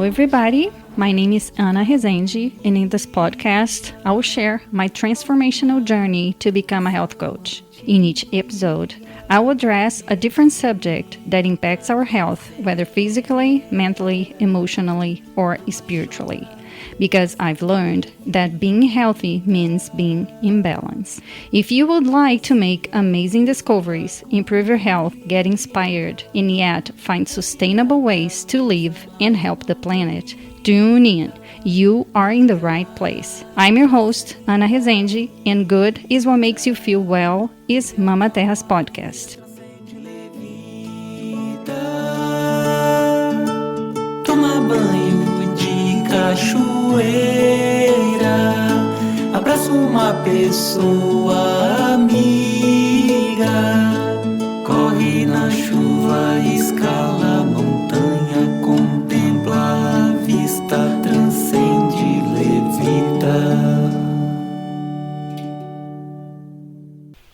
Hello, everybody. My name is Ana Rezende, and in this podcast, I will share my transformational journey to become a health coach. In each episode, I will address a different subject that impacts our health, whether physically, mentally, emotionally, or spiritually. Because I've learned that being healthy means being in balance. If you would like to make amazing discoveries, improve your health, get inspired, and yet find sustainable ways to live and help the planet, tune in. You are in the right place. I'm your host, Ana Rezende, and Good is What Makes You Feel Well is Mama Terra's podcast. Toma banho de cachoeira, abraça uma pessoa amiga, corre na chuva, escala a montanha, contempla a vista, transcende, levita.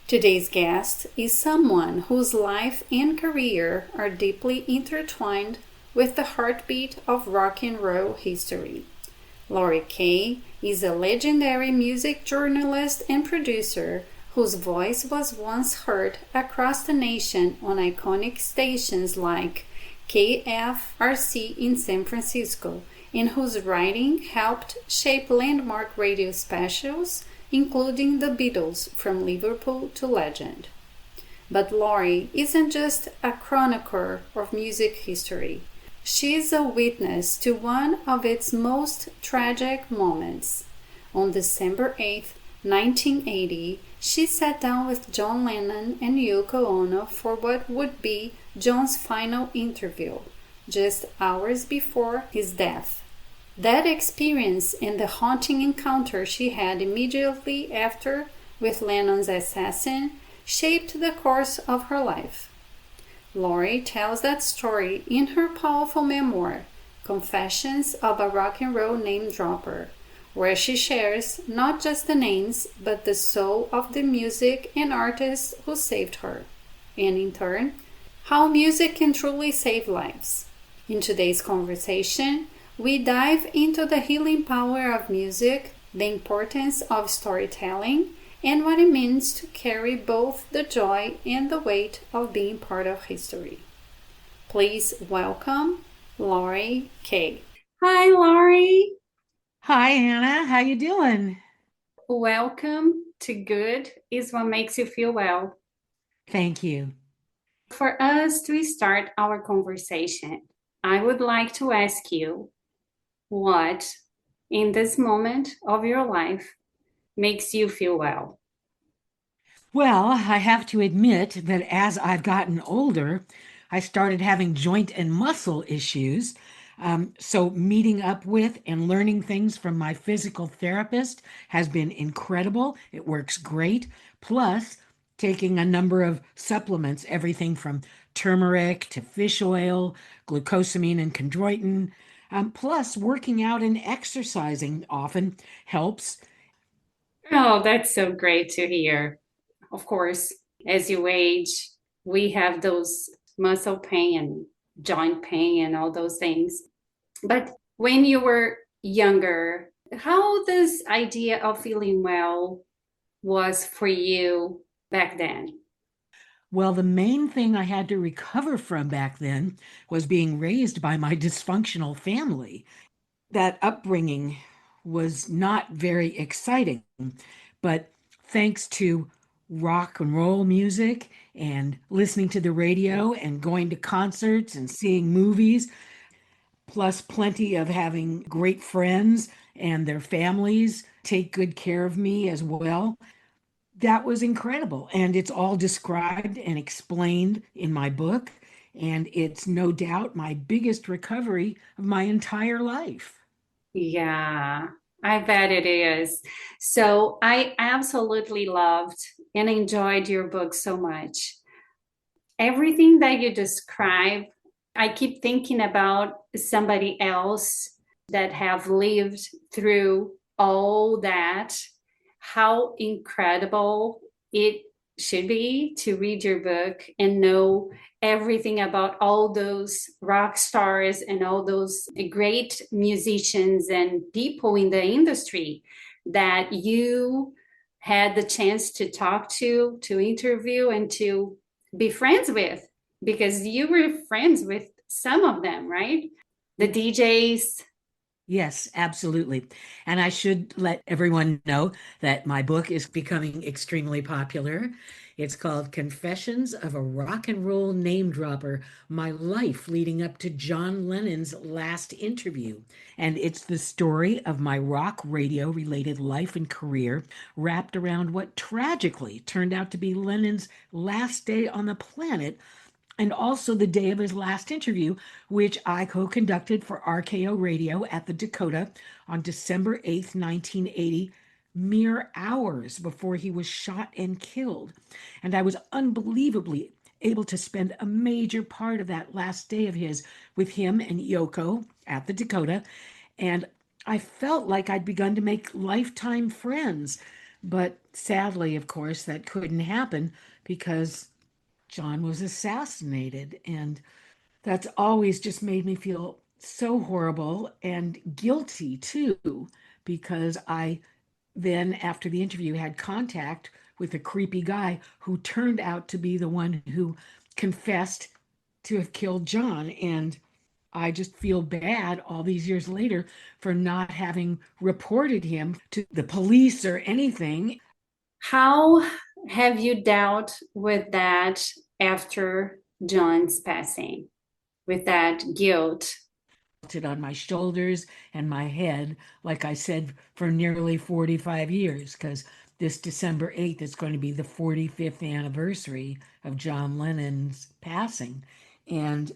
Today's guest is someone whose life and career are deeply intertwined with the heartbeat of rock and roll history. Laurie Kaye is a legendary music journalist and producer whose voice was once heard across the nation on iconic stations like KFRC in San Francisco, and whose writing helped shape landmark radio specials, including the Beatles from Liverpool to Legend. But Laurie isn't just a chronicler of music history. She is a witness to one of its most tragic moments. On December 8, 1980, she sat down with John Lennon and Yoko Ono for what would be John's final interview, just hours before his death. That experience and the haunting encounter she had immediately after with Lennon's assassin shaped the course of her life. Laurie tells that story in her powerful memoir, Confessions of a Rock and Roll Name Dropper, where she shares not just the names, but the soul of the music and artists who saved her, and in turn, how music can truly save lives. In today's conversation, we dive into the healing power of music, the importance of storytelling, and what it means to carry both the joy and the weight of being part of history. Please welcome Laurie Kaye. Hi, Laurie. Hi, Anna. How you doing? Welcome to Good is What Makes You Feel Well. Thank you. For us to start our conversation, I would like to ask you what, in this moment of your life, makes you feel well? Well, I have to admit that as I've gotten older, I started having joint and muscle issues. So meeting up with and learning things from my physical therapist has been incredible. It works great. Plus, taking a number of supplements, everything from turmeric to fish oil, glucosamine and chondroitin. Plus, working out and exercising often helps. Oh, that's so great to hear. Of course, as you age, we have those muscle pain and joint pain and all those things. But when you were younger, how this idea of feeling well was for you back then? Well, the main thing I had to recover from back then was being raised by my dysfunctional family. That upbringing was not very exciting, but thanks to rock and roll music and listening to the radio and going to concerts and seeing movies, plus plenty of having great friends and their families take good care of me as well. That was incredible. And it's all described and explained in my book. And it's no doubt my biggest recovery of my entire life. Yeah, I bet it is. So I absolutely loved and enjoyed your book so much. Everything that you describe, I keep thinking about somebody else that have lived through all that, how incredible it should be to read your book and know everything about all those rock stars and all those great musicians and people in the industry that you had the chance to talk to interview, and to be friends with, because you were friends with some of them, right? The DJs. Yes, absolutely. And I should let everyone know that my book is becoming extremely popular. It's called Confessions of a Rock and Roll Name Dropper: My Life Leading Up to John Lennon's Last Interview. And it's the story of my rock radio related life and career wrapped around what tragically turned out to be Lennon's last day on the planet, and also the day of his last interview, which I co conducted for RKO Radio at the Dakota on December 8th, 1980, mere hours before he was shot and killed. And I was unbelievably able to spend a major part of that last day of his with him and Yoko at the Dakota. And I felt like I'd begun to make lifetime friends. But sadly, of course, that couldn't happen because John was assassinated. And that's always just made me feel so horrible and guilty too, because I then, after the interview, had contact with a creepy guy who turned out to be the one who confessed to have killed John. And I just feel bad all these years later for not having reported him to the police or anything. How have you dealt with that after John's passing, with that guilt? It on my shoulders and my head, like I said, for nearly 45 years, because this December 8th is going to be the 45th anniversary of John Lennon's passing. And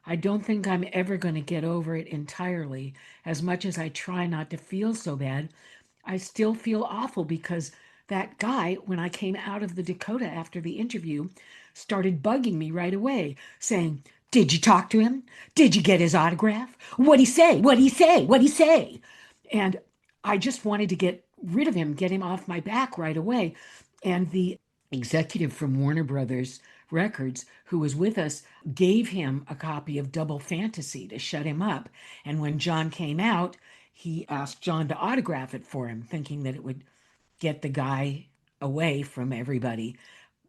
I don't think I'm ever going to get over it entirely. As much as I try not to feel so bad, I still feel awful because that guy, when I came out of the Dakota after the interview, started bugging me right away, saying, "Did you talk to him? Did you get his autograph? What'd he say? What'd he say? What'd he say?" And I just wanted to get rid of him, get him off my back right away. And the executive from Warner Brothers Records, who was with us, gave him a copy of Double Fantasy to shut him up. And when John came out, he asked John to autograph it for him, thinking that it would get the guy away from everybody.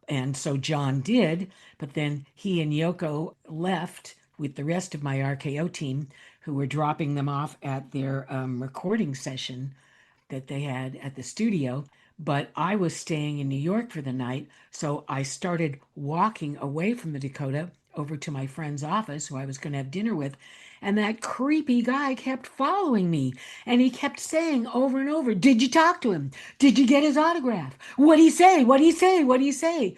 And so John did, but then he and Yoko left with the rest of my RKO team, who were dropping them off at their recording session that they had at the studio. But I was staying in New York for the night, so I started walking away from the Dakota over to my friend's office, who I was going to have dinner with. And that creepy guy kept following me. And he kept saying over and over, "Did you talk to him? Did you get his autograph? What'd he say? What'd he say? What'd he say?"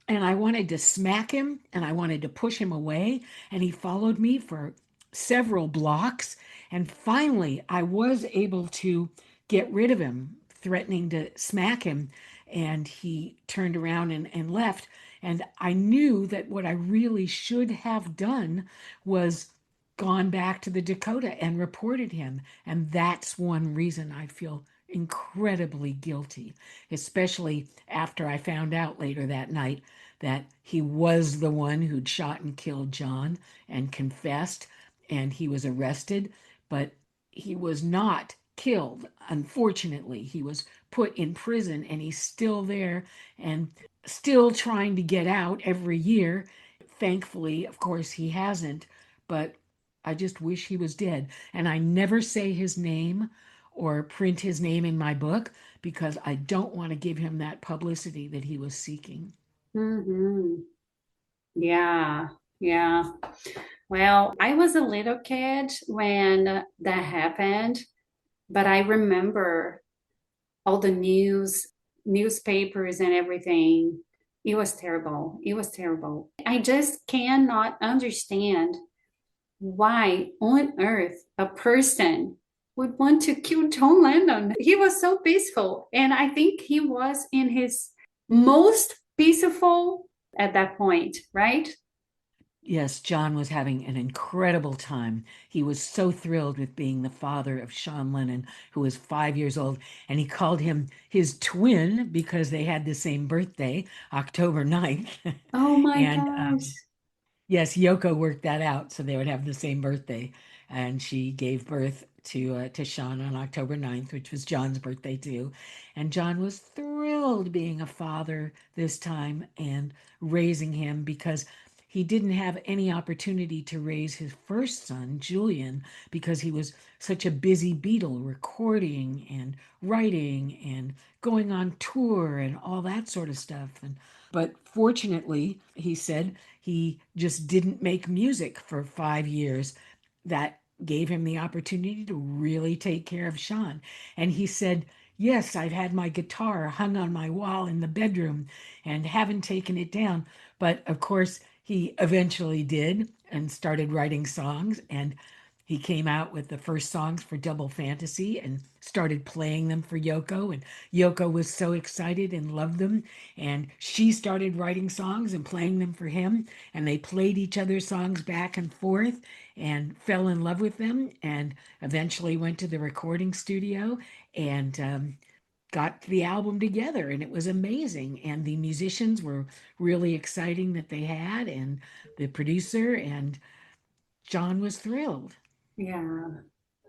And I wanted to smack him and I wanted to push him away. And he followed me for several blocks. And finally, I was able to get rid of him, threatening to smack him. And he turned around and left. And I knew that what I really should have done was gone back to the Dakota and reported him. And that's one reason I feel incredibly guilty, especially after I found out later that night that he was the one who'd shot and killed John and confessed, and he was arrested, but he was not killed. Unfortunately, he was put in prison and he's still there and still trying to get out every year. Thankfully, of course, he hasn't, but I just wish he was dead. And I never say his name or print his name in my book because I don't want to give him that publicity that he was seeking. Mm-hmm. Yeah, yeah. Well, I was a little kid when that happened, but I remember all the newspapers and everything. It was terrible. It was terrible. I just cannot understand why on earth a person would want to kill John Lennon. He was so peaceful, and I think he was in his most peaceful at that point, right? Yes, John was having an incredible time. He was so thrilled with being the father of Sean Lennon, who was 5 years old, and he called him his twin because they had the same birthday, October 9th. Oh my And gosh. yes, Yoko worked that out so they would have the same birthday. And she gave birth to Sean on October 9th, which was John's birthday too. And John was thrilled being a father this time and raising him because he didn't have any opportunity to raise his first son, Julian, because he was such a busy Beatle recording and writing and going on tour and all that sort of stuff. And but fortunately, he said he just didn't make music for 5 years. That gave him the opportunity to really take care of Sean. And he said, yes, I've had my guitar hung on my wall in the bedroom and haven't taken it down. But of course, he eventually did and started writing songs. And he came out with the first songs for Double Fantasy and started playing them for Yoko. And Yoko was so excited and loved them. And she started writing songs and playing them for him. And they played each other's songs back and forth and fell in love with them. And eventually went to the recording studio and got the album together. And it was amazing. And the musicians were really exciting that they had, and the producer, and John was thrilled. Yeah.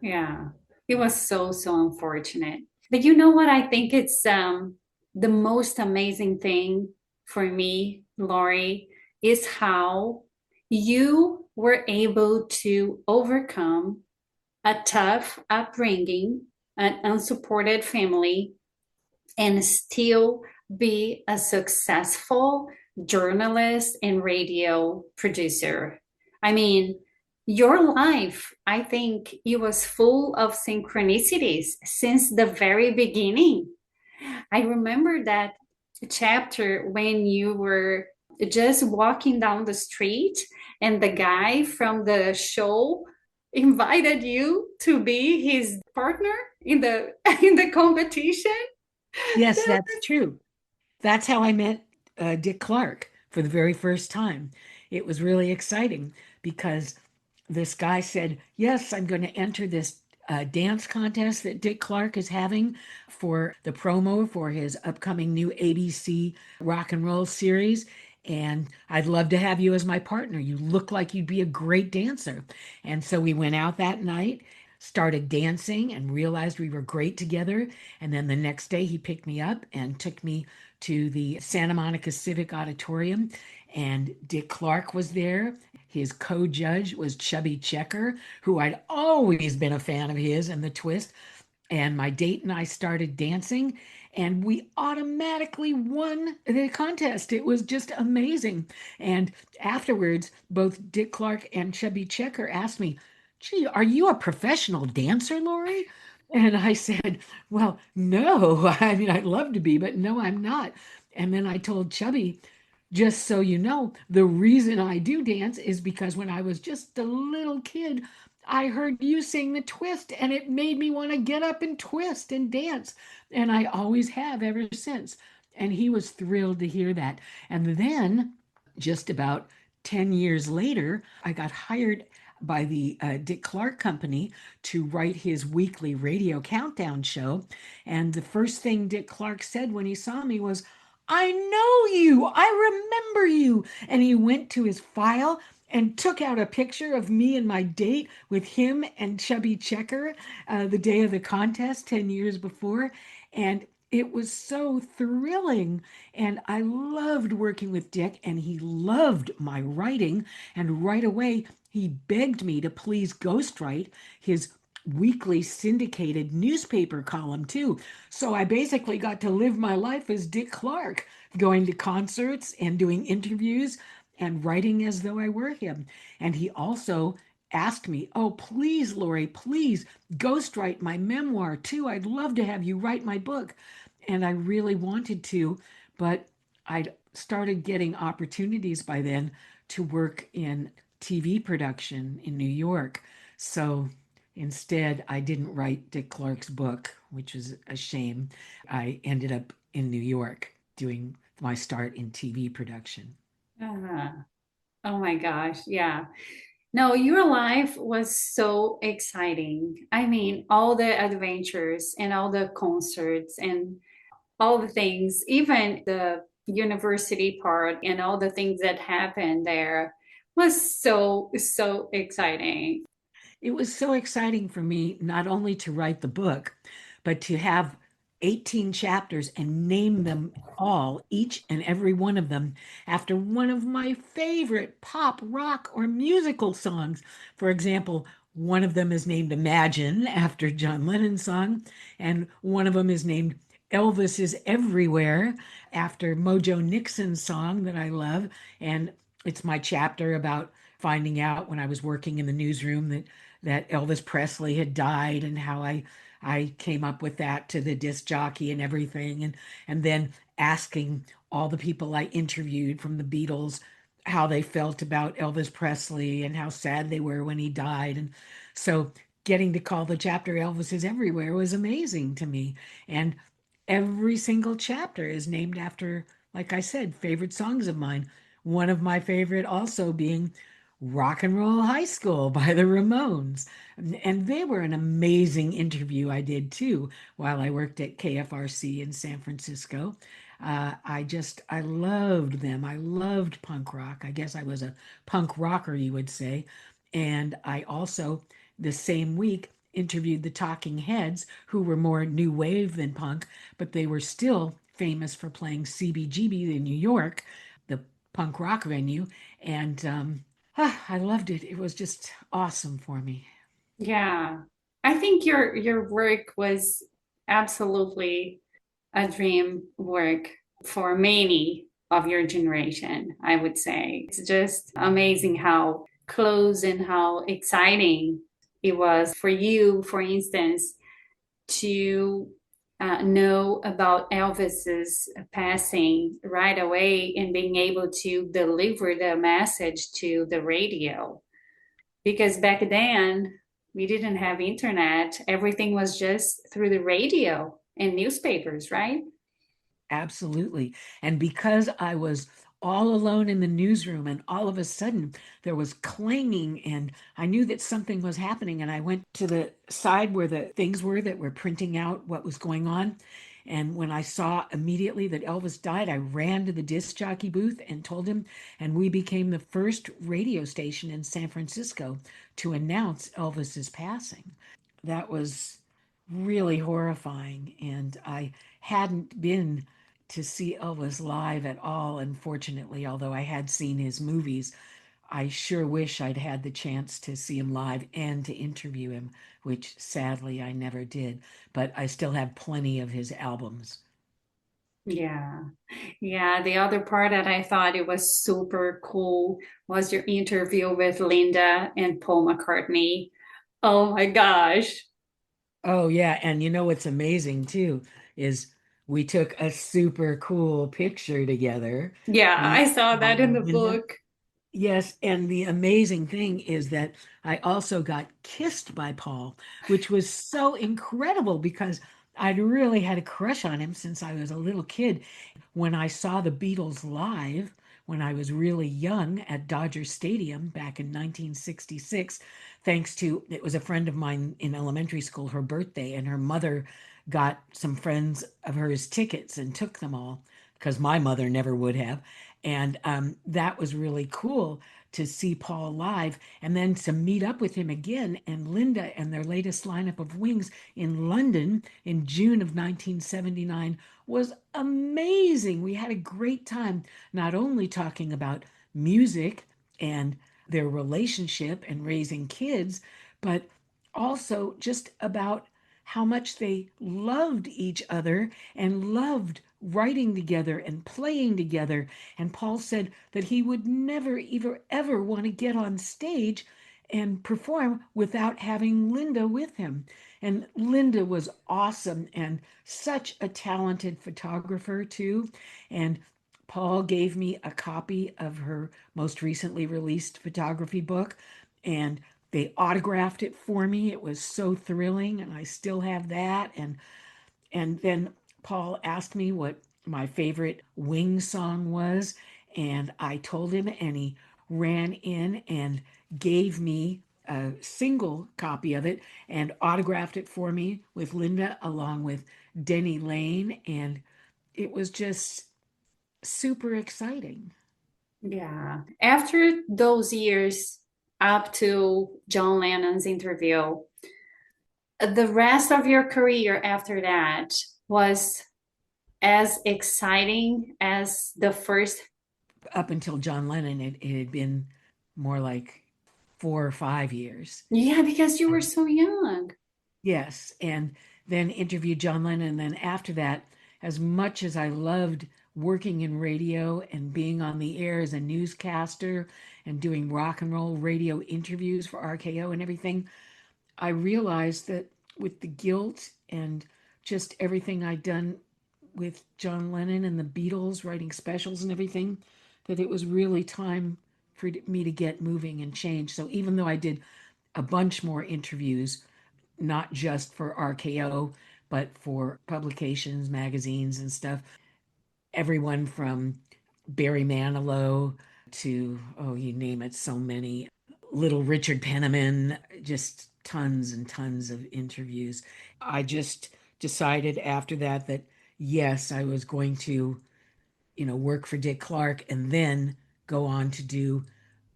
Yeah. It was so, so unfortunate. But you know what? I think it's the most amazing thing for me, Laurie, is how you were able to overcome a tough upbringing, an unsupported family, and still be a successful journalist and radio producer. I mean, your life, I think it was full of synchronicities since the very beginning. I remember that chapter when you were just walking down the street and the guy from the show invited you to be his partner in the in the competition. Yes, that's true. That's how I met Dick Clark for the very first time. It was really exciting because this guy said, yes, I'm going to enter this dance contest that Dick Clark is having for the promo for his upcoming new ABC rock and roll series. And I'd love to have you as my partner. You look like you'd be a great dancer. And so we went out that night, started dancing, and realized we were great together. And then the next day, he picked me up and took me to the Santa Monica Civic Auditorium. And Dick Clark was there. His co-judge was Chubby Checker, who I'd always been a fan of his and the twist. And my date and I started dancing, and we automatically won the contest. It was just amazing. And afterwards, both Dick Clark and Chubby Checker asked me, gee, are you a professional dancer, Lori? And I said, well, no. I mean, I'd love to be, but no, I'm not. And then I told Chubby, just so you know, the reason I do dance is because when I was just a little kid, I heard you sing the twist and it made me want to get up and twist and dance. And I always have ever since. And he was thrilled to hear that. And then, just about 10 years later, I got hired by the Dick Clark Company to write his weekly radio countdown show. And the first thing Dick Clark said when he saw me was, I know you. I remember you. And he went to his file and took out a picture of me and my date with him and Chubby Checker the day of the contest 10 years before. And it was so thrilling. And I loved working with Dick, and he loved my writing. And right away, he begged me to please ghostwrite his weekly syndicated newspaper column too. So I basically got to live my life as Dick Clark, going to concerts and doing interviews and writing as though I were him. And he also asked me, oh, please, Lori, please ghostwrite my memoir too. I'd love to have you write my book. And I really wanted to, but I'd started getting opportunities by then to work in TV production in New York. So instead, I didn't write Dick Clark's book, which was a shame. I ended up in New York doing my start in TV production. Ah. Oh my gosh. Yeah. No, your life was so exciting. I mean, all the adventures and all the concerts and all the things, even the university part and all the things that happened there was so exciting. It was so exciting for me not only to write the book, but to have 18 chapters and name them all, each and every one of them, after one of my favorite pop, rock, or musical songs. For example, one of them is named Imagine after John Lennon's song, and one of them is named Elvis is Everywhere after Mojo Nixon's song that I love. And it's my chapter about finding out when I was working in the newsroom that Elvis Presley had died and how I came up with that to the disc jockey and everything, and then asking all the people I interviewed from the Beatles how they felt about Elvis Presley and how sad they were when he died. And so getting to call the chapter Elvis is Everywhere was amazing to me. And every single chapter is named after, like I said, favorite songs of mine. One of my favorite also being Rock and Roll High School by the Ramones. And they were an amazing interview I did too while I worked at KFRC in San Francisco. I loved them. I loved punk rock. I guess I was a punk rocker, you would say. And I also, the same week, interviewed the Talking Heads, who were more new wave than punk, but they were still famous for playing CBGB in New York, the punk rock venue. And I loved it. It was just awesome for me. Yeah. I think your work was absolutely a dream work for many of your generation, I would say. It's just amazing how close and how exciting it was for you, for instance, to know about Elvis's passing right away and being able to deliver the message to the radio. Because back then, we didn't have internet, everything was just through the radio and newspapers, right? Absolutely. And because I was all alone in the newsroom and all of a sudden there was clanging and I knew that something was happening and I went to the side where the things were that were printing out what was going on. And when I saw immediately that Elvis died, I ran to the disc jockey booth and told him, and we became the first radio station in San Francisco to announce Elvis's passing. That was really horrifying. And I hadn't been to see Elvis live at all, unfortunately, although I had seen his movies. I sure wish I'd had the chance to see him live and to interview him, which sadly I never did. But I still have plenty of his albums. Yeah. Yeah. The other part that I thought it was super cool was your interview with Linda and Paul McCartney. Oh my gosh. Oh, yeah. And you know what's amazing too is we took a super cool picture together, Yeah, me I saw that in the and Linda. book. Yes, and the amazing thing is that I also got kissed by Paul, which was so incredible because I'd really had a crush on him since I was a little kid. When I saw the Beatles live when I was really young at Dodger Stadium back in 1966, thanks to it was a friend of mine in elementary school, her birthday, and her mother got some friends of hers tickets and took them all because my mother never would have. And that was really cool to see Paul live and then to meet up with him again and Linda and their latest lineup of Wings in London in June of 1979 was amazing. We had a great time, not only talking about music and their relationship and raising kids, but also just about how much they loved each other and loved writing together and playing together. And Paul said that he would never, ever want to get on stage and perform without having Linda with him. And Linda was awesome and such a talented photographer, too. And Paul gave me a copy of her most recently released photography book, and they autographed it for me. It was so thrilling, and I still have that. And then Paul asked me what my favorite Wings song was, and I told him, and he ran in and gave me a single copy of it and autographed it for me with Linda along with Denny Lane. And it was just super exciting. Yeah. After those years up to John Lennon's interview, the rest of your career after that was as exciting as the first. Up until John Lennon, it had been more like 4 or 5 years. Yeah, because you were so young. Yes, and then interviewed John Lennon. And then after that, as much as I loved working in radio and being on the air as a newscaster and doing rock and roll radio interviews for RKO and everything, I realized that with the guilt and just everything I'd done with John Lennon and the Beatles, writing specials and everything, that it was really time for me to get moving and change. So even though I did a bunch more interviews, not just for RKO, but for publications, magazines, and stuff. Everyone from Barry Manilow to, oh, you name it, so many. Little Richard Penniman, just tons and tons of interviews. I just decided after that that yes, I was going to, work for Dick Clark and then go on to do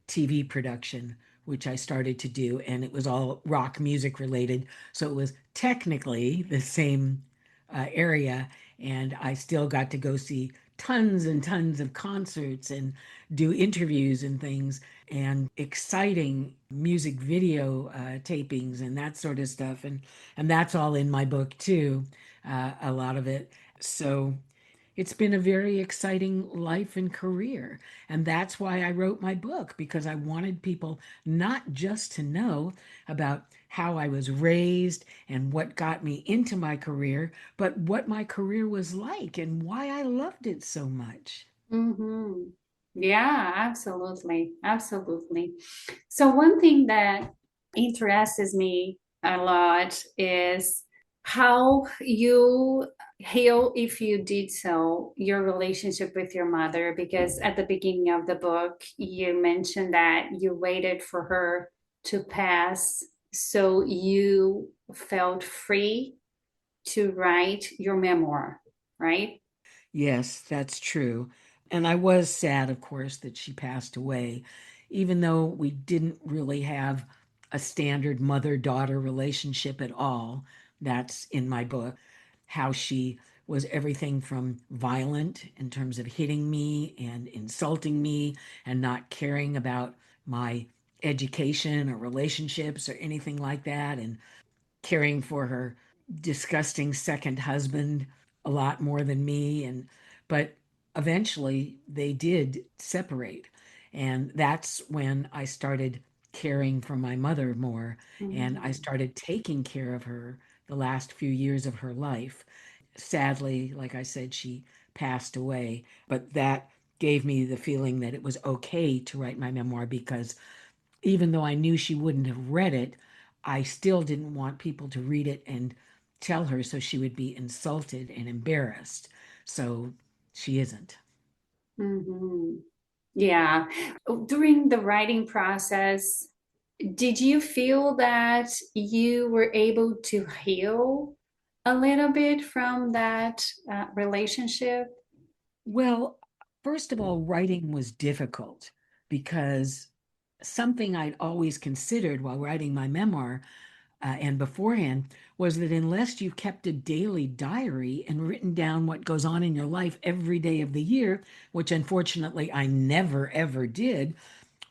TV production, which I started to do, and it was all rock music related. So it was technically the same area, and I still got to go see tons and tons of concerts and do interviews and things and exciting music video tapings and that sort of stuff, and that's all in my book too, a lot of it. So it's been a very exciting life and career. And that's why I wrote my book, because I wanted people not just to know about how I was raised and what got me into my career, but what my career was like and why I loved it so much. Mm-hmm. Yeah, absolutely. Absolutely. So, one thing that interests me a lot is how you heal, if you did so, your relationship with your mother. Because at the beginning of the book, you mentioned that you waited for her to pass so you felt free to write your memoir, right? Yes, that's true. And I was sad, of course, that she passed away, even though we didn't really have a standard mother daughter relationship at all. That's in my book, how she was everything from violent in terms of hitting me and insulting me and not caring about my education or relationships or anything like that, and caring for her disgusting second husband a lot more than me. And but eventually they did separate, and that's when I started caring for my mother more, and I Mhm. started taking care of her the last few years of her life. Sadly, like I said, she passed away, but that gave me the feeling that it was okay to write my memoir, because even though I knew she wouldn't have read it, I still didn't want people to read it and tell her so she would be insulted and embarrassed. So she isn't. Mhm. Yeah. During the writing process, did you feel that you were able to heal a little bit from that relationship? Well, first of all, writing was difficult because something I'd always considered while writing my memoir and beforehand was that unless you kept a daily diary and written down what goes on in your life every day of the year, which unfortunately I never ever did,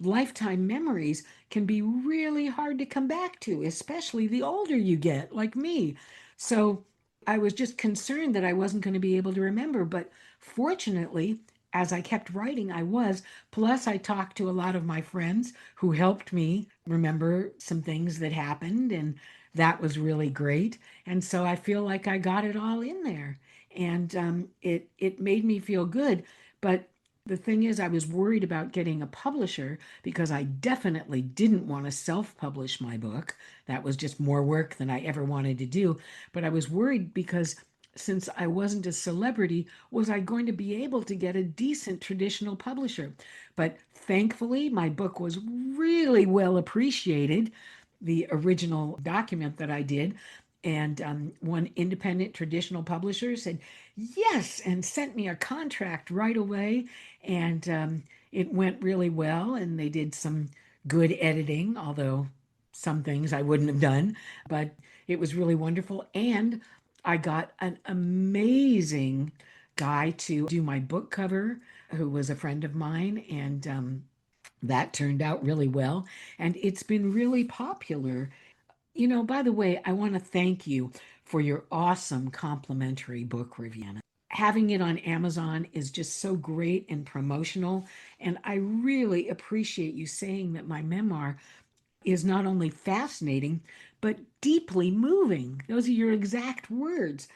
lifetime memories can be really hard to come back to, especially the older you get, like me. So I was just concerned that I wasn't going to be able to remember. But fortunately, as I kept writing, I was. Plus, I talked to a lot of my friends who helped me remember some things that happened, and that was really great. And so I feel like I got it all in there, and it made me feel good. But the thing is, I was worried about getting a publisher because I definitely didn't want to self publish my book. That was just more work than I ever wanted to do. But I was worried because since I wasn't a celebrity, was I going to be able to get a decent traditional publisher? But thankfully, my book was really well appreciated, the original document that I did. And one independent traditional publisher said yes and sent me a contract right away. And it went really well. And they did some good editing, although some things I wouldn't have done. But it was really wonderful. And I got an amazing guy to do my book cover who was a friend of mine. And that turned out really well. And it's been really popular. You know, by the way, I want to thank you for your awesome complimentary book review. Having it on Amazon is just so great and promotional. And I really appreciate you saying that my memoir is not only fascinating, but deeply moving. Those are your exact words.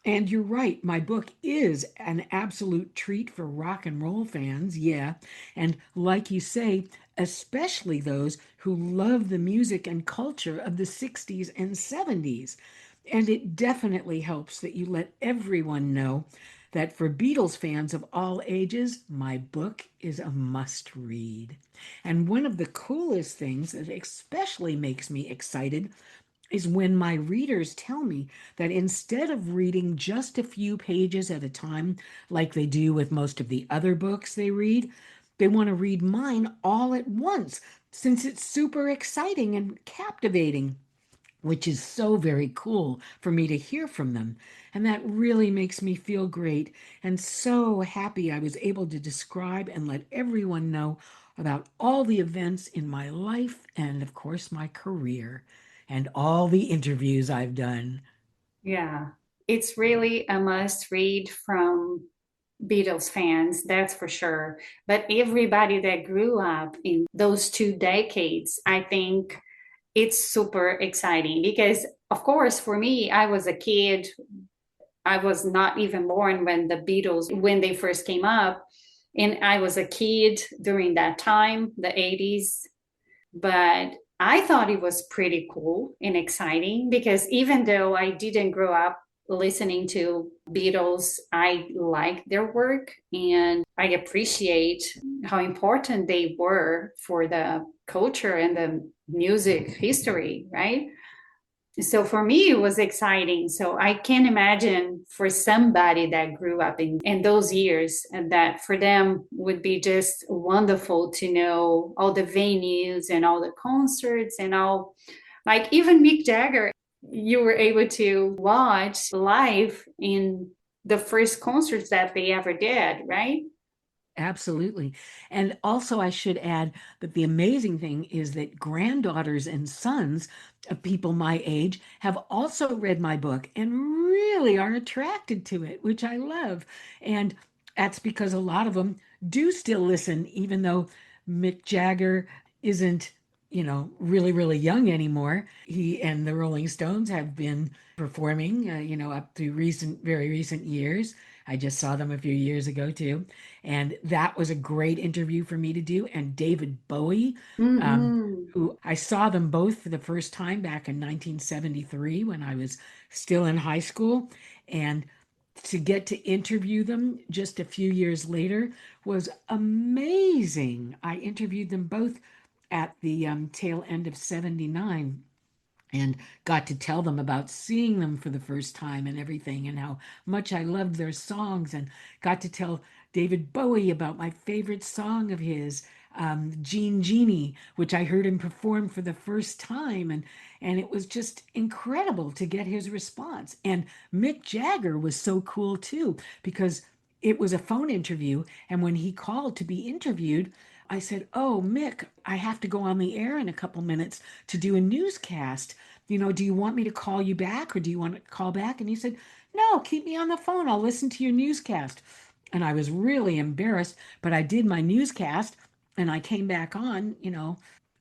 And you're right, my book is an absolute treat for rock and roll fans, yeah. And like you say, especially those who love the music and culture of the 60s and 70s. And it definitely helps that you let everyone know that for Beatles fans of all ages, my book is a must read. And one of the coolest things that especially makes me excited is when my readers tell me that instead of reading just a few pages at a time, like they do with most of the other books they read, they want to read mine all at once since it's super exciting and captivating, which is so very cool for me to hear from them. And that really makes me feel great and so happy I was able to describe and let everyone know about all the events in my life and, of course, my career and all the interviews I've done. Yeah, it's really a must read from Beatles fans, that's for sure. But everybody that grew up in those 2 decades, I think it's super exciting because, of course, for me, I was a kid. I was not even born when the Beatles, when they first came up. And I was a kid during that time, the 80s. But I thought it was pretty cool and exciting because even though I didn't grow up listening to Beatles, I like their work and I appreciate how important they were for the culture and the music history, right? So for me it was exciting, so I can imagine for somebody that grew up in those years and that for them would be just wonderful to know all the venues and all the concerts and all, like even Mick Jagger you were able to watch live in the first concerts that they ever did, right? Absolutely. And also, I should add that the amazing thing is that granddaughters and sons of people my age have also read my book and really are attracted to it, which I love. And that's because a lot of them do still listen, even though Mick Jagger isn't, really, really young anymore. He and the Rolling Stones have been performing, up to very recent years. I just saw them a few years ago too. And that was a great interview for me to do. And David Bowie, Mm-hmm. who I saw them both for the first time back in 1973 when I was still in high school. And to get to interview them just a few years later was amazing. I interviewed them both at the tail end of 79 and got to tell them about seeing them for the first time and everything and how much I loved their songs and got to tell David Bowie about my favorite song of his, Jean Genie, which I heard him perform for the first time. And it was just incredible to get his response. And Mick Jagger was so cool too, because it was a phone interview. And when he called to be interviewed, I said, "Oh, Mick, I have to go on the air in a couple minutes to do a newscast. Do you want me to call you back or do you want to call back?" And he said, "No, keep me on the phone. I'll listen to your newscast." And I was really embarrassed, but I did my newscast and I came back on,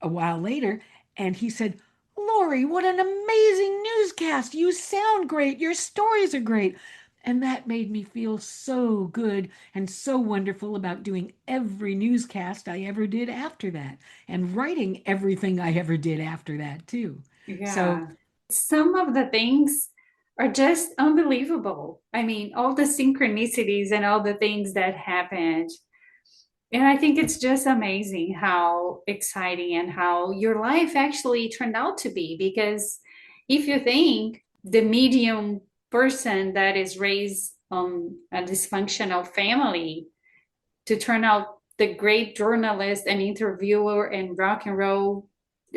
a while later. And he said, "Laurie, what an amazing newscast. You sound great. Your stories are great." And that made me feel so good and so wonderful about doing every newscast I ever did after that and writing everything I ever did after that, too. So, Yeah. Some of the things are just unbelievable. I mean, all the synchronicities and all the things that happened. And I think it's just amazing how exciting and how your life actually turned out to be. Because if you think the medium person that is raised on a dysfunctional family to turn out the great journalist and interviewer and rock and roll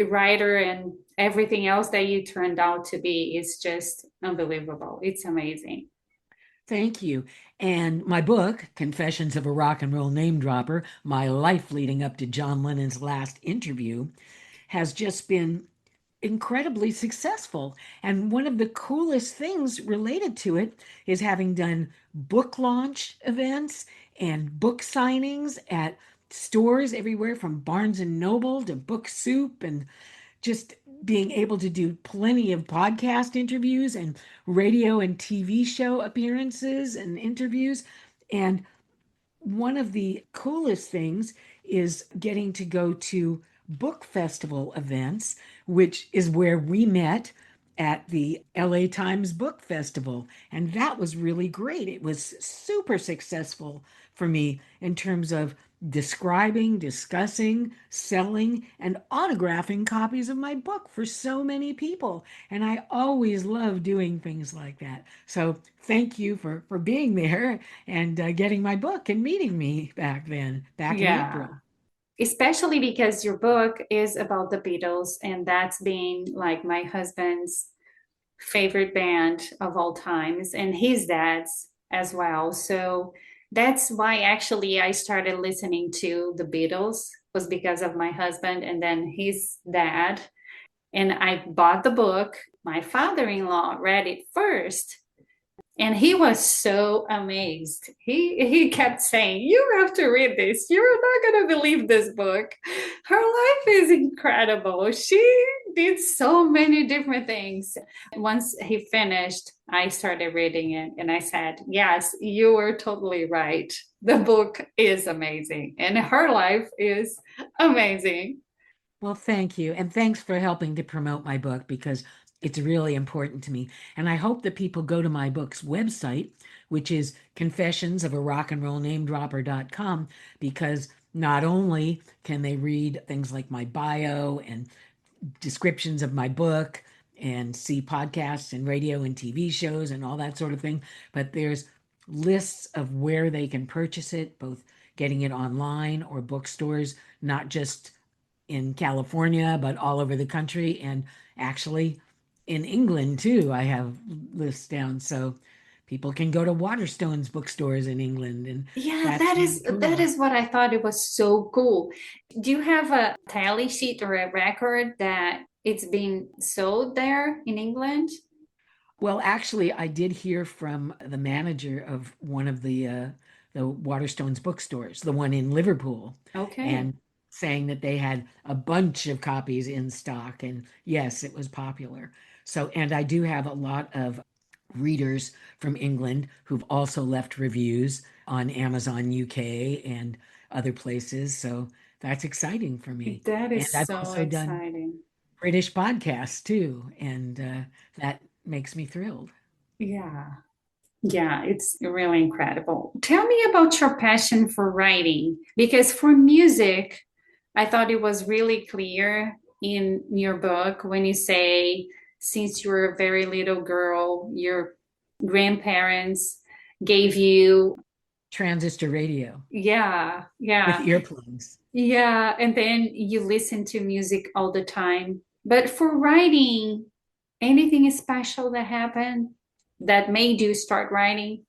writer and everything else that you turned out to be is just unbelievable. It's amazing. Thank you. And my book, Confessions of a Rock and Roll Name Dropper, My Life Leading Up to John Lennon's Last Interview, has just been incredibly successful. And one of the coolest things related to it is having done book launch events and book signings at stores everywhere from Barnes and Noble to Book Soup, and just being able to do plenty of podcast interviews and radio and TV show appearances and interviews. And one of the coolest things is getting to go to book festival events, which is where we met at the LA Times Book Festival. And that was really great. It was super successful for me in terms of describing, discussing, selling, and autographing copies of my book for so many people. And I always love doing things like that. So thank you for being there and getting my book and meeting me back then, back in Yeah. April. Especially because your book is about the Beatles, and that's been like my husband's favorite band of all times, and his dad's as well. So that's why actually I started listening to the Beatles was because of my husband and then his dad. And I bought the book. My father-in-law read it first and he was so amazed. He kept saying, "You have to read this. You're not going to believe this book. Her life is incredible. She did so many different things." Once he finished, I started reading it and I said, "Yes, you were totally right. The book is amazing and her life is amazing." Well, thank you. And thanks for helping to promote my book because it's really important to me. And I hope that people go to my book's website, which is confessions of a rock and roll name dropper.com, because not only can they read things like my bio and descriptions of my book and see podcasts and radio and TV shows and all that sort of thing, but there's lists of where they can purchase it, both getting it online or bookstores, not just in California, but all over the country. And actually in England too, I have lists down. So people can go to Waterstone's bookstores in England. And Yeah, that's really that cool. is what I thought it was so cool. Do you have a tally sheet or a record that it's being sold there in England? Well, actually, I did hear from the manager of one of the Waterstones bookstores, the one in Liverpool, Okay. and saying that they had a bunch of copies in stock. And yes, it was popular. So, and I do have a lot of readers from England who've also left reviews on Amazon UK and other places. So that's exciting for me. That And is I've so also done exciting. British podcasts too, and that makes me thrilled. Yeah. Yeah, it's really incredible. Tell me about your passion for writing, because for music, I thought it was really clear in your book when you say, since you were a very little girl, your grandparents gave you, Transistor radio yeah, with yeah, earplugs. yeah, and then you listen to music all the time. But for writing, anything special that happened that made you start writing?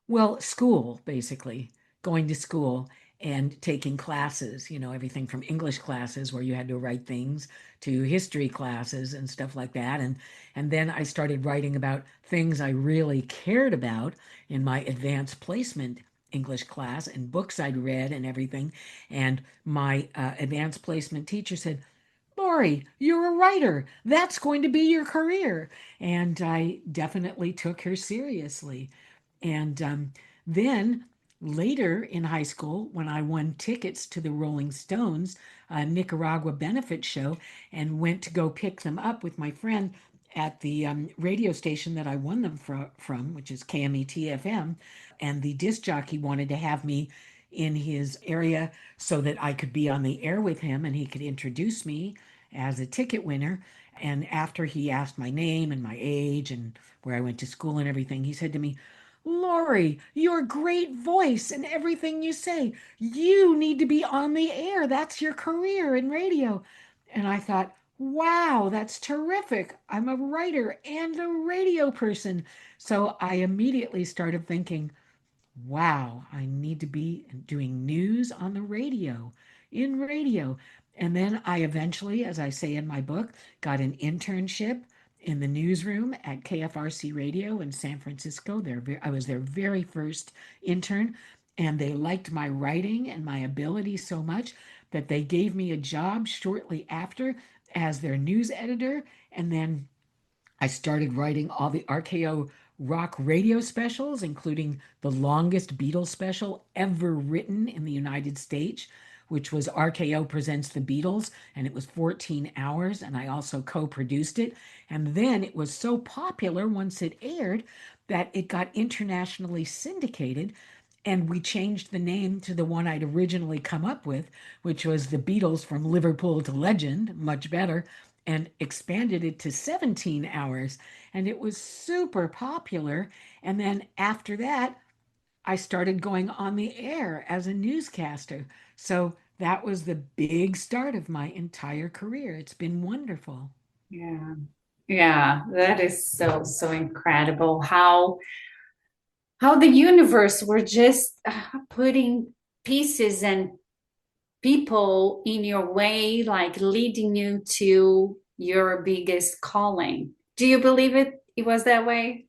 Well, school, basically, going to school and taking classes, everything from English classes where you had to write things to history classes and stuff like that. And then I started writing about things I really cared about in my advanced placement English class and books I'd read and everything. And my advanced placement teacher said, "Laurie, you're a writer. That's going to be your career." And I definitely took her seriously. And then later in high school, when I won tickets to the Rolling Stones Nicaragua benefit show and went to go pick them up with my friend at the radio station that I won them from, which is KMET FM. And the disc jockey wanted to have me in his area so that I could be on the air with him and he could introduce me as a ticket winner. And after he asked my name and my age and where I went to school and everything, he said to me, Laurie, your great voice and everything you say, you need to be on the air. That's your career in radio. And I thought, wow, that's terrific. I'm a writer and a radio person. So I immediately started thinking, wow, I need to be doing news on the radio, in radio. And then I eventually, as I say in my book, got an internship in the newsroom at KFRC Radio in San Francisco. I was their very first intern, and they liked my writing and my ability so much that they gave me a job shortly after as their news editor. And then I started writing all the RKO rock radio specials, including the longest Beatles special ever written in the United States, which was RKO Presents the Beatles, and it was 14 hours, and I also co-produced it. And then it was so popular once it aired that it got internationally syndicated, and we changed the name to the one I'd originally come up with, which was the Beatles from Liverpool to Legend, much better, and expanded it to 17 hours. And it was super popular. And then after that, I started going on the air as a newscaster. So that was the big start of my entire career. It's been wonderful. Yeah. Yeah, that is so, so incredible how the universe were just putting pieces and people in your way, like leading you to your biggest calling. Do you believe it was that way?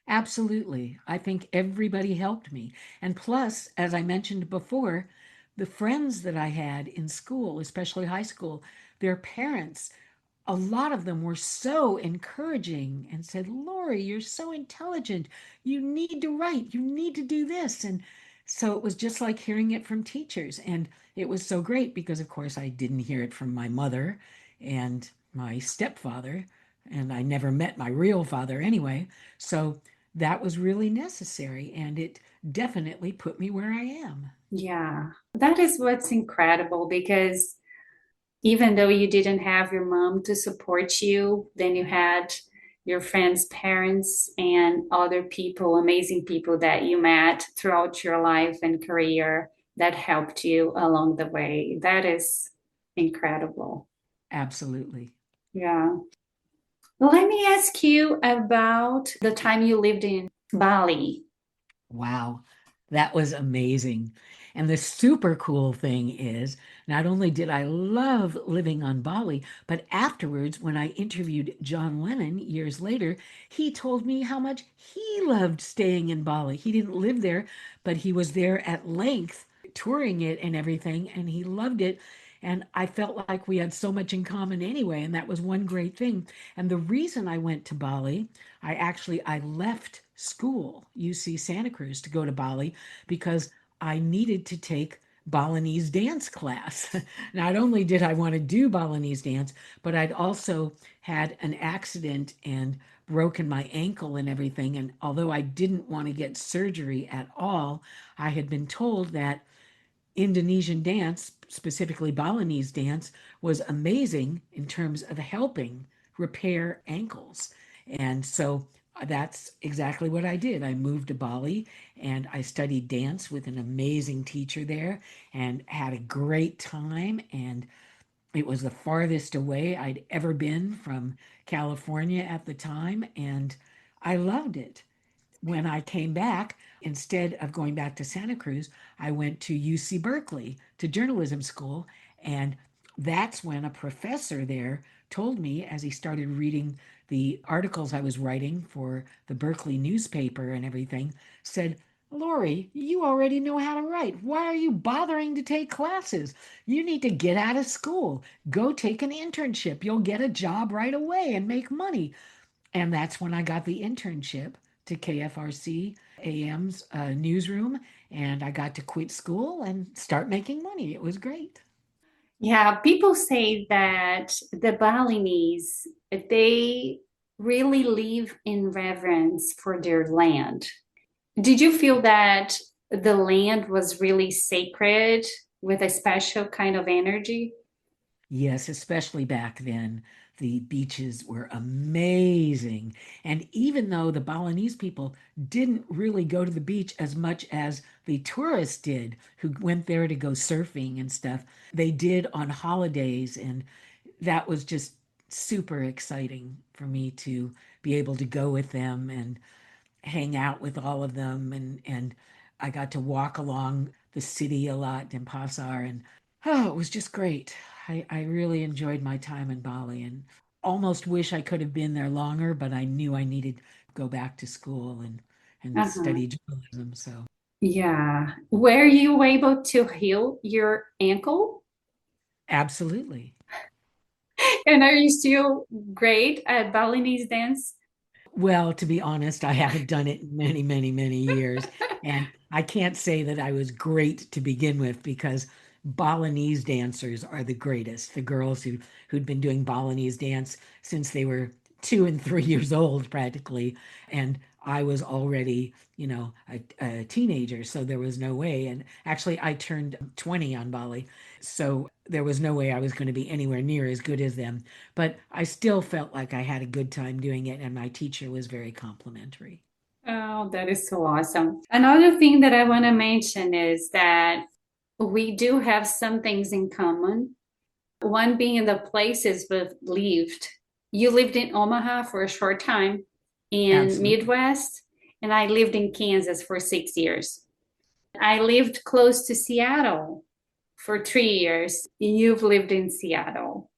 Absolutely. I think everybody helped me. And plus, as I mentioned before, the friends that I had in school, especially high school, their parents, a lot of them were so encouraging and said, Laurie, you're so intelligent. You need to write. You need to do this. And so it was just like hearing it from teachers. And it was so great because, of course, I didn't hear it from my mother and my stepfather. And I never met my real father anyway. So that was really necessary. And it definitely put me where I am. Yeah, that is what's incredible because even though you didn't have your mom to support you, then you had your friends' parents and other people, amazing people that you met throughout your life and career that helped you along the way. That is incredible. Absolutely. Yeah. Well, let me ask you about the time you lived in Bali. Wow, that was amazing. And the super cool thing is, not only did I love living on Bali, but afterwards, when I interviewed John Lennon years later, he told me how much he loved staying in Bali. He didn't live there, but he was there at length, touring it and everything, and he loved it. And I felt like we had so much in common anyway, and that was one great thing. And the reason I went to Bali, I left school, UC Santa Cruz, to go to Bali because I needed to take Balinese dance class. Not only did I want to do Balinese dance, but I'd also had an accident and broken my ankle and everything. And although I didn't want to get surgery at all, I had been told that Indonesian dance, specifically Balinese dance, was amazing in terms of helping repair ankles. And so that's exactly what I did. I moved to Bali and I studied dance with an amazing teacher there and had a great time. And it was the farthest away I'd ever been from California at the time. And I loved it. When I came back, instead of going back to Santa Cruz, I went to UC Berkeley to journalism school. And that's when a professor there told me, as he started reading the articles I was writing for the Berkeley newspaper and everything, said, Laurie, you already know how to write. Why are you bothering to take classes? You need to get out of school. Go take an internship. You'll get a job right away and make money. And that's when I got the internship to KFRC AM's newsroom. And I got to quit school and start making money. It was great. Yeah, people say that the Balinese, they really live in reverence for their land. Did you feel that the land was really sacred with a special kind of energy? Yes, especially back then, the beaches were amazing. And even though the Balinese people didn't really go to the beach as much as the tourists did, who went there to go surfing and stuff, they did on holidays. And that was just super exciting for me to be able to go with them and hang out with all of them. And I got to walk along the city a lot in Pasar, and oh, it was just great. I really enjoyed my time in Bali and almost wish I could have been there longer, but I knew I needed to go back to school and Uh-huh. study journalism. So Yeah. Were you able to heal your ankle? absolutely. And are you still great at Balinese dance? Well, to be honest, I haven't done it in many, many, many years. And I can't say that I was great to begin with because Balinese dancers are the greatest. The girls who'd been doing Balinese dance since they were 2 and 3 years old, practically. And I was already, a teenager, so there was no way. And actually, I turned 20 on Bali, so there was no way I was going to be anywhere near as good as them. But I still felt like I had a good time doing it, and my teacher was very complimentary. Oh, that is so awesome. Another thing that I want to mention is that we do have some things in common. One being the places we've lived. You lived in Omaha for a short time in Absolutely. Midwest, and I lived in Kansas for 6 years. I lived close to Seattle for 3 years. You've lived in Seattle.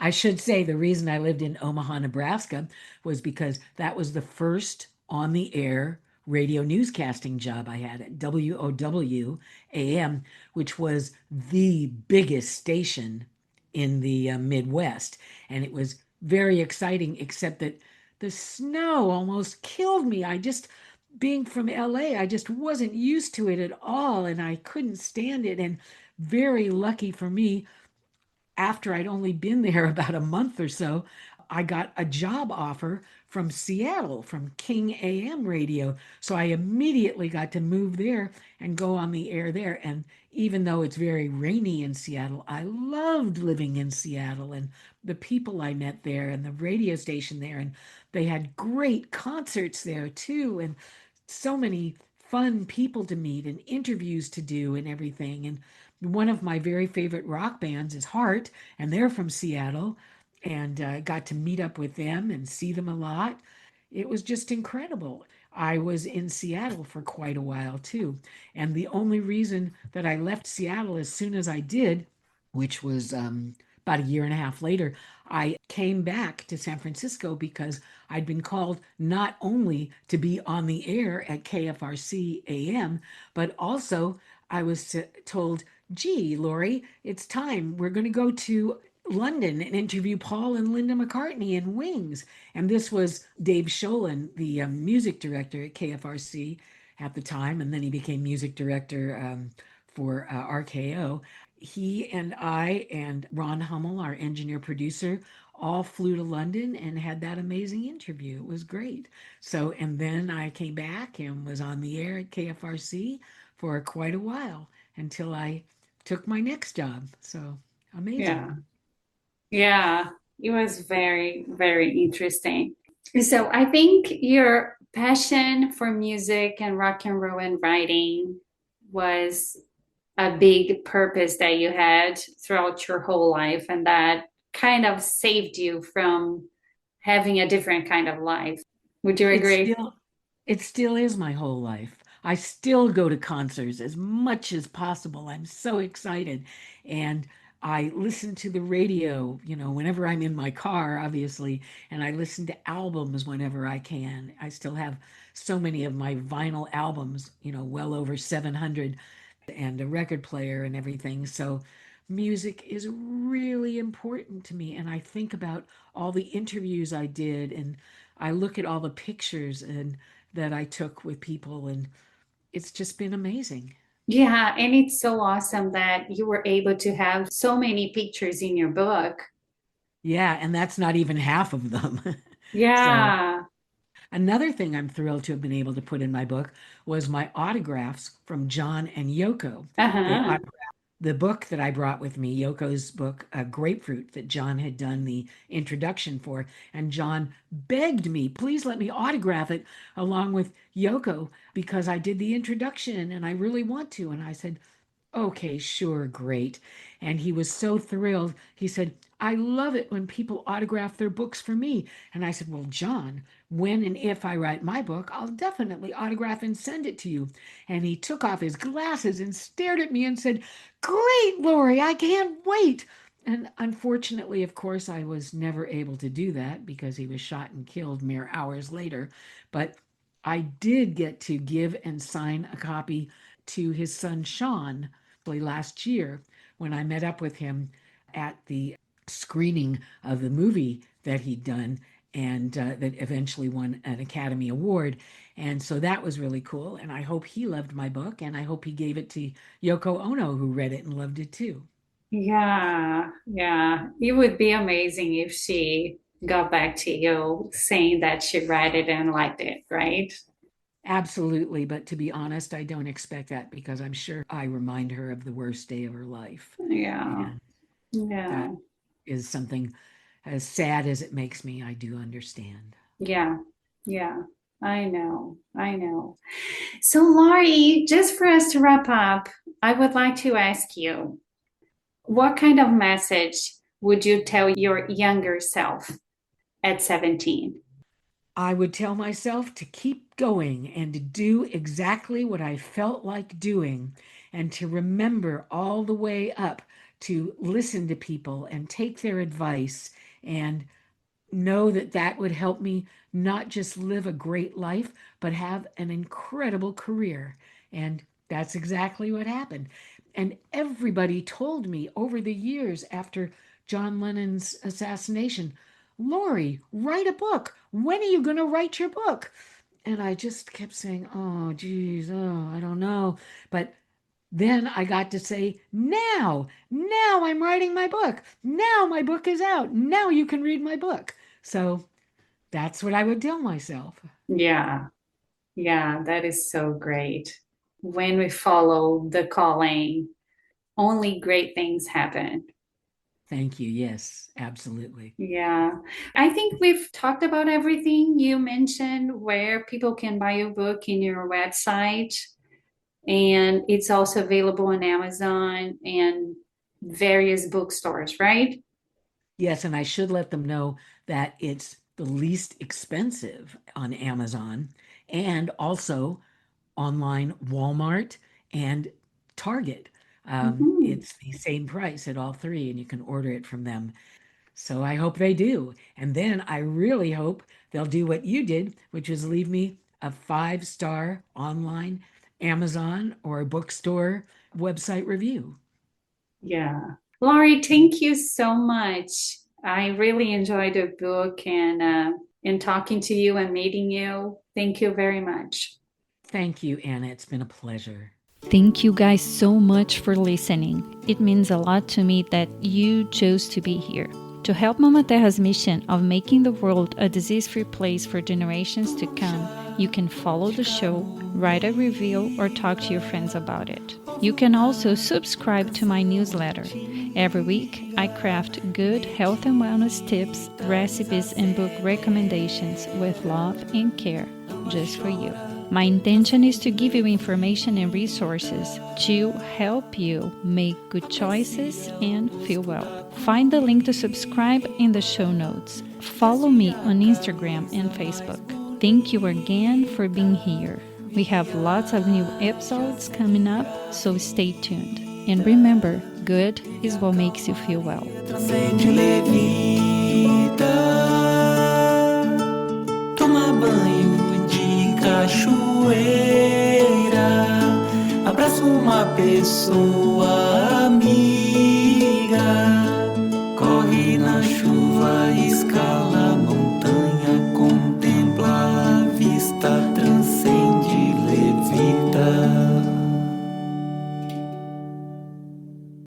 I should say the reason I lived in Omaha, Nebraska was because that was the first on the air radio newscasting job I had at WOW AM, which was the biggest station in the Midwest. And it was very exciting, except that the snow almost killed me. Being from LA, I just wasn't used to it at all, and I couldn't stand it. And very lucky for me, after I'd only been there about a month or so, I got a job offer from Seattle, from King AM radio. So I immediately got to move there and go on the air there. And even though it's very rainy in Seattle, I loved living in Seattle and the people I met there and the radio station there. And they had great concerts there too. And so many fun people to meet and interviews to do and everything. And one of my very favorite rock bands is Heart, and they're from Seattle, and got to meet up with them and see them a lot. It was just incredible. I was in Seattle for quite a while too. And the only reason that I left Seattle as soon as I did, which was about a year and a half later, I came back to San Francisco because I'd been called not only to be on the air at KFRC AM, but also I was told, gee, Laurie, it's time. We're going to go to London and interview Paul and Linda McCartney in Wings. And this was Dave Sholin, the music director at KFRC at the time, and then he became music director for RKO. He and I and Ron Hummel, our engineer producer, all flew to London and had that amazing interview. It was great. So, and then I came back and was on the air at KFRC for quite a while until I took my next job. So amazing. Yeah. Yeah. It was very, very interesting. So I think your passion for music and rock and roll and writing was a big purpose that you had throughout your whole life, and that kind of saved you from having a different kind of life. Would you It's agree? still it still is my whole life. I still go to concerts as much as possible. I'm so excited. And I listen to the radio, whenever I'm in my car, obviously, and I listen to albums whenever I can. I still have so many of my vinyl albums, well over 700, and a record player and everything. So music is really important to me. And I think about all the interviews I did, and I look at all the pictures and that I took with people, and it's just been amazing. Yeah, and it's so awesome that you were able to have so many pictures in your book. Yeah, and that's not even half of them. So Yeah. another thing I'm thrilled to have been able to put in my book was my autographs from John and Yoko. They Uh-huh. autographed the book that I brought with me, Yoko's book, Grapefruit, that John had done the introduction for. And John begged me, please let me autograph it along with Yoko because I did the introduction and I really want to. And I said, okay, sure, great. And he was so thrilled. He said, I love it when people autograph their books for me. And I said, well, John, when and if I write my book, I'll definitely autograph and send it to you. And he took off his glasses and stared at me and said, great, Laurie, I can't wait. And unfortunately, of course, I was never able to do that because he was shot and killed mere hours later. But I did get to give and sign a copy to his son, Sean, last year when I met up with him at the screening of the movie that he'd done and that eventually won an Academy Award. And so that was really cool. And I hope he loved my book and I hope he gave it to Yoko Ono, who read it and loved it too. Yeah. Yeah. It would be amazing if she got back to you saying that she read it and liked it, right? Absolutely. But to be honest, I don't expect that because I'm sure I remind her of the worst day of her life. Yeah. And Yeah. that is something as sad as it makes me, I do understand. Yeah. Yeah. I know. I know. So, Laurie, just for us to wrap up, I would like to ask you, what kind of message would you tell your younger self at 17? I would tell myself to keep going and to do exactly what I felt like doing and to remember all the way up to listen to people and take their advice and know that that would help me not just live a great life, but have an incredible career. And that's exactly what happened. And everybody told me over the years after John Lennon's assassination, Laurie, write a book. When are you going to write your book? And I just kept saying, oh, geez, oh, I don't know. But then I got to say, now I'm writing my book. Now my book is out. Now you can read my book. So that's what I would tell myself. Yeah. Yeah. That is so great. When we follow the calling, only great things happen. Thank you. Yes, absolutely. Yeah. I think we've talked about everything. You mentioned where people can buy your book in your website, and it's also available on Amazon and various bookstores, right? Yes, and I should let them know that it's the least expensive on Amazon and also online Walmart and Target. Mhm. It's the same price at all three, and you can order it from them. So I hope they do. And then I really hope they'll do what you did, which is leave me a 5-star online Amazon or bookstore website review. Yeah. Laurie, thank you so much. I really enjoyed the book and talking to you and meeting you. Thank you very much. Thank you, Anna. It's been a pleasure. Thank you guys so much for listening. It means a lot to me that you chose to be here. To help Mama Terra's mission of making the world a disease-free place for generations to come, you can follow the show, write a review, or talk to your friends about it. You can also subscribe to my newsletter. Every week, I craft good health and wellness tips, recipes, and book recommendations with love and care, just for you. My intention is to give you information and resources to help you make good choices and feel well. Find the link to subscribe in the show notes. Follow me on Instagram and Facebook. Thank you again for being here. We have lots of new episodes coming up, so stay tuned. And remember, good is what makes you feel well. Transcende levita, toma banho de cachoeira, abraça uma pessoa amiga.